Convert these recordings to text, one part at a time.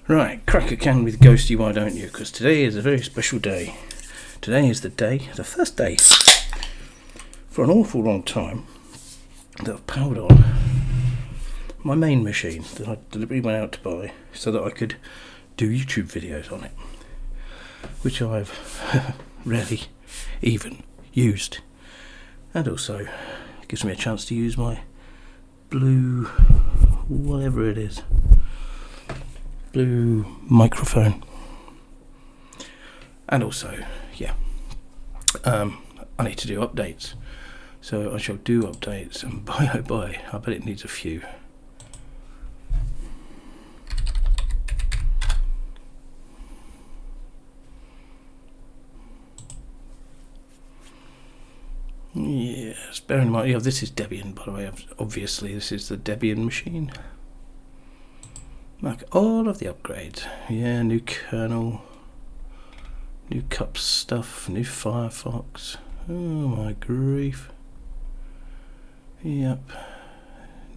Right, crack a can with Ghosty, why don't you? Because today is a very special day. Today is the first day for an awful long time that I've powered on my main machine that I deliberately went out to buy so that I could do YouTube videos on it, which I've rarely even used. And also it gives me a chance to use my blue, whatever it is, blue microphone. And also, yeah, I need to do updates, so I shall do updates, and boy oh boy, I bet it needs a few. Yes, bear in mind, yeah, this is Debian, by the way. Obviously this is the Debian machine. Like all of the upgrades, yeah, new kernel, new cup stuff, new Firefox. Oh my grief. Yep.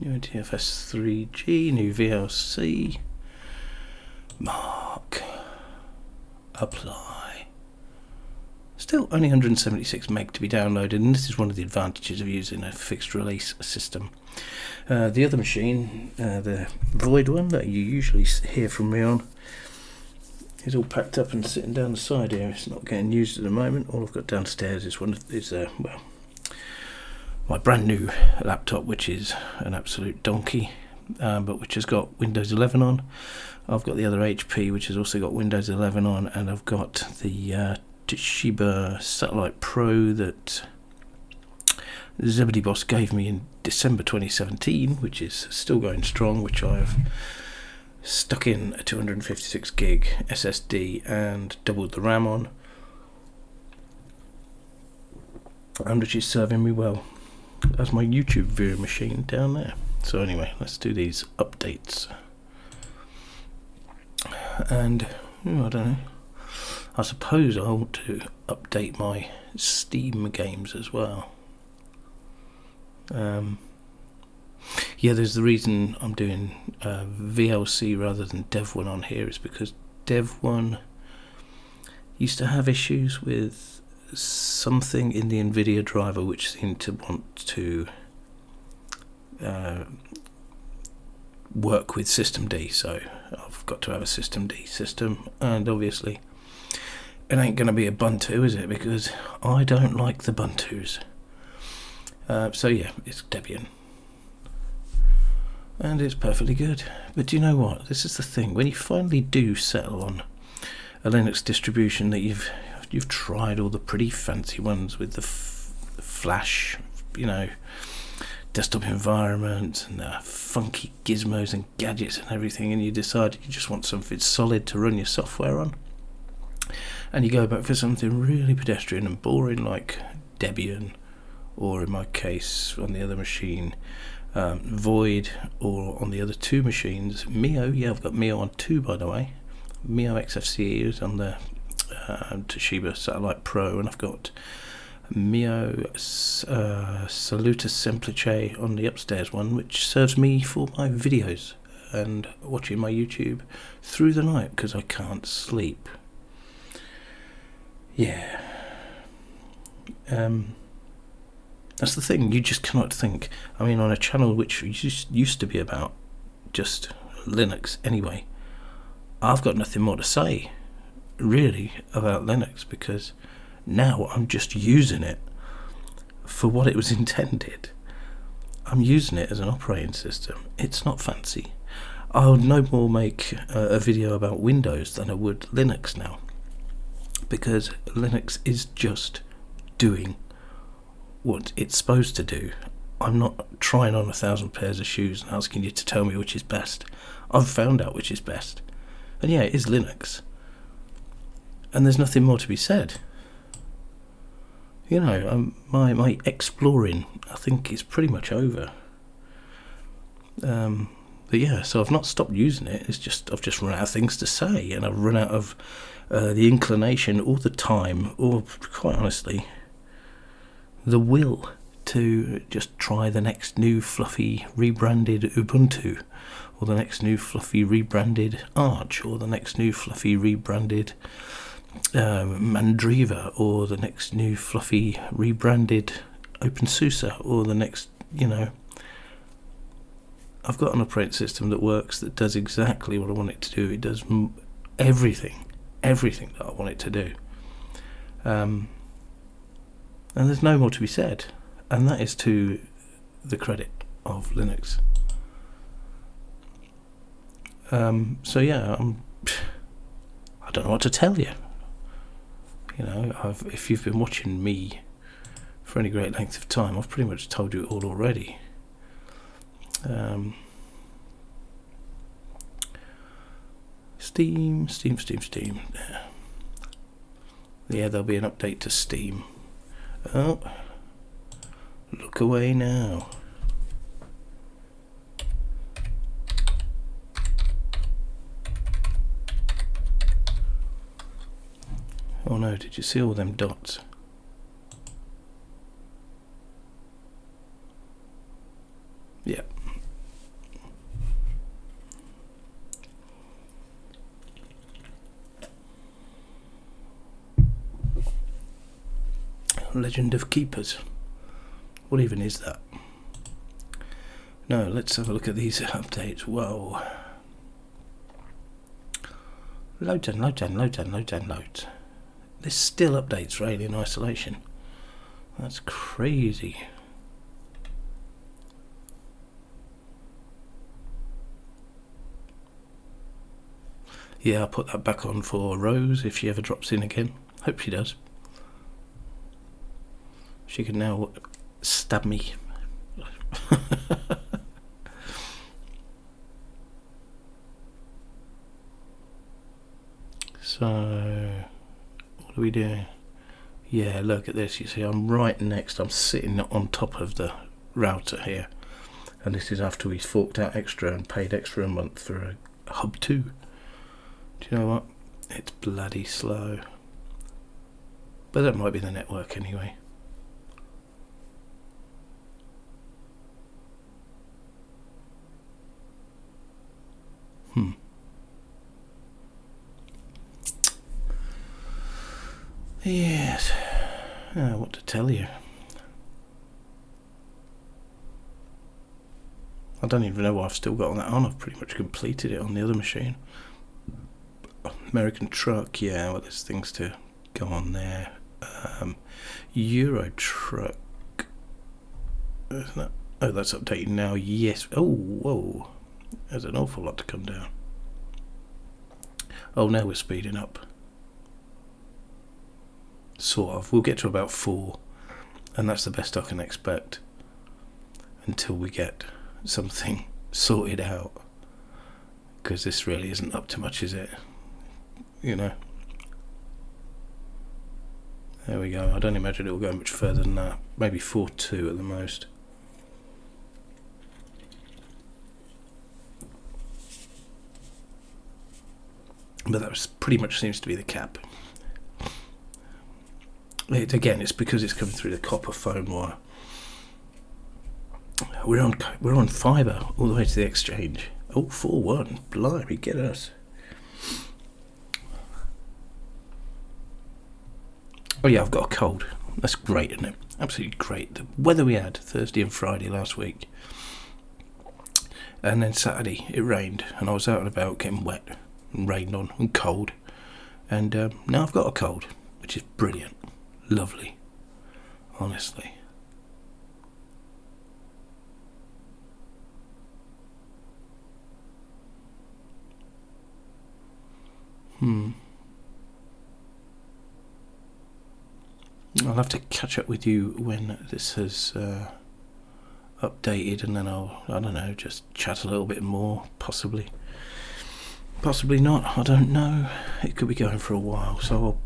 New NTFS 3G, new VLC. Mark. Apply. Still only 176 meg to be downloaded, and this is one of the advantages of using a fixed release system. The other machine, the Void one that you usually hear from me on, is all packed up and sitting down the side here. It's not getting used at the moment. All I've got downstairs is my brand new laptop, which is an absolute donkey, but which has got Windows 11 on. I've got the other HP, which has also got Windows 11 on, and I've got the Toshiba Satellite Pro that Zebedee Boss gave me in December 2017, which is still going strong, which I've stuck in a 256 gig SSD and doubled the RAM on, and which is serving me well as my YouTube viewer machine down there. So anyway, let's do these updates. And I don't know, I suppose I want to update my Steam games as well. Yeah, there's the reason I'm doing VLC rather than Dev1 on here is because Dev1 used to have issues with something in the NVIDIA driver which seemed to want to work with systemd, so I've got to have a systemd system, and obviously it ain't going to be a Ubuntu, is it? Because I don't like the Ubuntus. So yeah, it's Debian, and it's perfectly good. But do you know what? This is the thing. When you finally do settle on a Linux distribution that you've tried all the pretty fancy ones with the Flash, desktop environment and the funky gizmos and gadgets and everything, and you decide you just want something solid to run your software on, and you go back for something really pedestrian and boring like Debian, or in my case on the other machine Void, or on the other two machines Mio. Yeah, I've got Mio on 2, by the way. Mio XFCE is on the Toshiba Satellite Pro, and I've got Mio Saluta Semplice on the upstairs one, which serves me for my videos and watching my YouTube through the night because I can't sleep. Yeah. That's the thing, you just cannot think. I mean, on a channel which used to be about just Linux anyway, I've got nothing more to say really about Linux, because now I'm just using it for what it was intended. I'm using it as an operating system. It's not fancy. I would no more make a video about Windows than I would Linux now, because Linux is just doing what it's supposed to do. I'm not trying on 1,000 pairs of shoes and asking you to tell me which is best. I've found out which is best, and yeah, it is Linux, and there's nothing more to be said. My exploring, I think, is pretty much over. But yeah, so I've not stopped using it. It's just I've just run out of things to say, and I've run out of the inclination or the time, or quite honestly, the will to just try the next new fluffy rebranded Ubuntu, or the next new fluffy rebranded Arch, or the next new fluffy rebranded Mandriva, or the next new fluffy rebranded OpenSUSE, or the next, I've got an operating system that works, that does exactly what I want it to do. It does everything that I want it to do. And there's no more to be said, and that is to the credit of Linux. So yeah, I don't know what to tell you. If you've been watching me for any great length of time, I've pretty much told you it all already. Steam. Yeah, there'll be an update to Steam. Oh, look away now. Oh no, did you see all them dots? Yeah. Legend of Keepers. What even is that? No, let's have a look at these updates. Whoa. Loads. There's still updates for Alien Isolation. That's crazy. Yeah, I'll put that back on for Rose if she ever drops in again. Hope she does. She can now stab me. So, what are we doing? Yeah, look at this. You see, I'm right next. I'm sitting on top of the router here. And this is after we forked out extra and paid extra a month for a Hub 2. Do you know what? It's bloody slow. But that might be the network anyway. Yes. What to tell you? I don't even know why I've still got that on. I've pretty much completed it on the other machine. American Truck, yeah, well, there's things to go on there. Euro Truck. Isn't that? Oh, that's updating now. Yes. Oh, whoa. There's an awful lot to come down. Oh, now we're speeding up. Sort of. We'll get to about 4, and that's the best I can expect until we get something sorted out, because this really isn't up to much, is it? There we go. I don't imagine it will go much further than that. Maybe 4.2 at the most. But that pretty much seems to be the cap. It's because it's coming through the copper phone wire. We're on fibre all the way to the exchange. Oh, 4.1. Blimey, get us. Oh yeah, I've got a cold. That's great, isn't it? Absolutely great. The weather we had Thursday and Friday last week. And then Saturday it rained, and I was out and about getting wet and rained on and cold. And now I've got a cold, which is brilliant. Lovely. Honestly. I'll have to catch up with you when this has updated, and then I don't know, just chat a little bit more, possibly. Possibly not, I don't know. It could be going for a while, so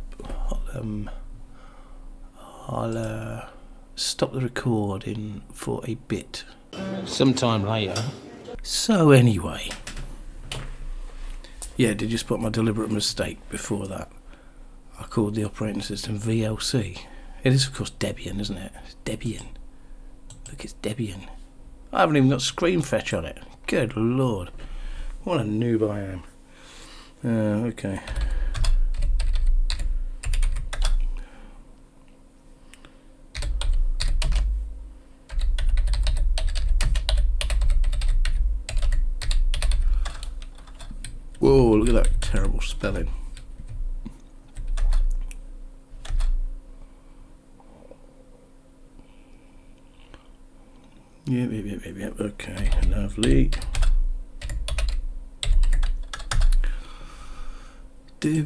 I'll stop the recording for a bit. Sometime later. So anyway. Yeah, did you spot my deliberate mistake before that? I called the operating system VLC. It is, of course, Debian, isn't it? It's Debian. Look, it's Debian. I haven't even got screen fetch on it. Good lord. What a noob I am. Okay. Whoa, look at that terrible spelling. Yep, okay, lovely. Do.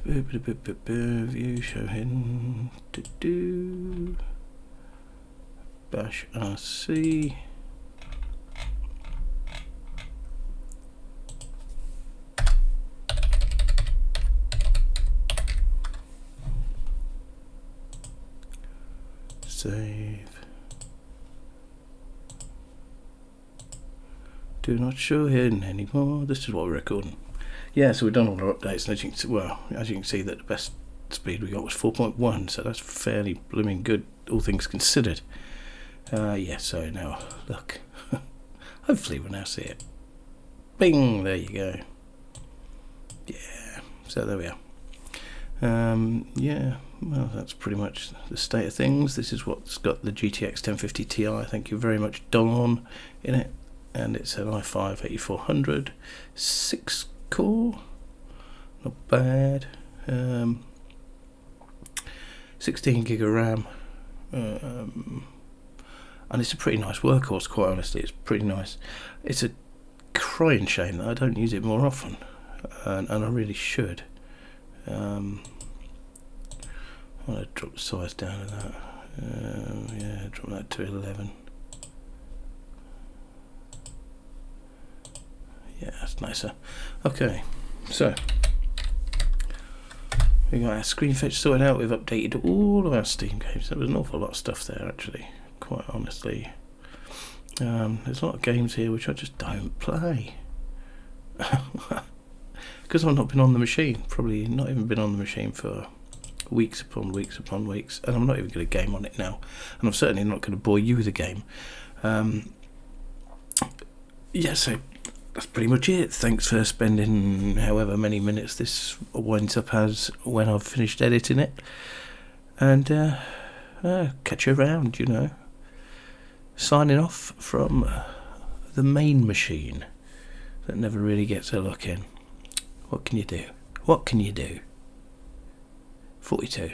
View, show hidden. Bash RC. Save. Do not show hidden anymore. This is what we're recording. Yeah, so we've done all our updates, and as you can see, as you can see, that the best speed we got was 4.1, so that's fairly blooming good, all things considered. Yeah, so now look. Hopefully we'll now see it. Bing! There you go. Yeah. So there we are. Yeah, well, that's pretty much the state of things. This is what's got the GTX 1050 Ti, thank you very much, Don, in it. And it's an i5 8400, 6 core, not bad. 16 gig of RAM. And it's a pretty nice workhorse, quite honestly. It's pretty nice. It's a crying shame that I don't use it more often, and I really should. I'm going to drop the size down of that. Yeah, drop that to 11. Yeah, that's nicer. Okay, so we got our screen fetch sorted out. We've updated all of our Steam games. There was an awful lot of stuff there, actually, quite honestly. There's a lot of games here which I just don't play. Because I've not been on the machine. Probably not even been on the machine for weeks upon weeks upon weeks. And I'm not even going to game on it now. And I'm certainly not going to bore you with the game. Yeah, so that's pretty much it. Thanks for spending however many minutes this winds up as when I've finished editing it. And catch you around, you know. Signing off from the main machine that never really gets a look in. What can you do? What can you do? 42.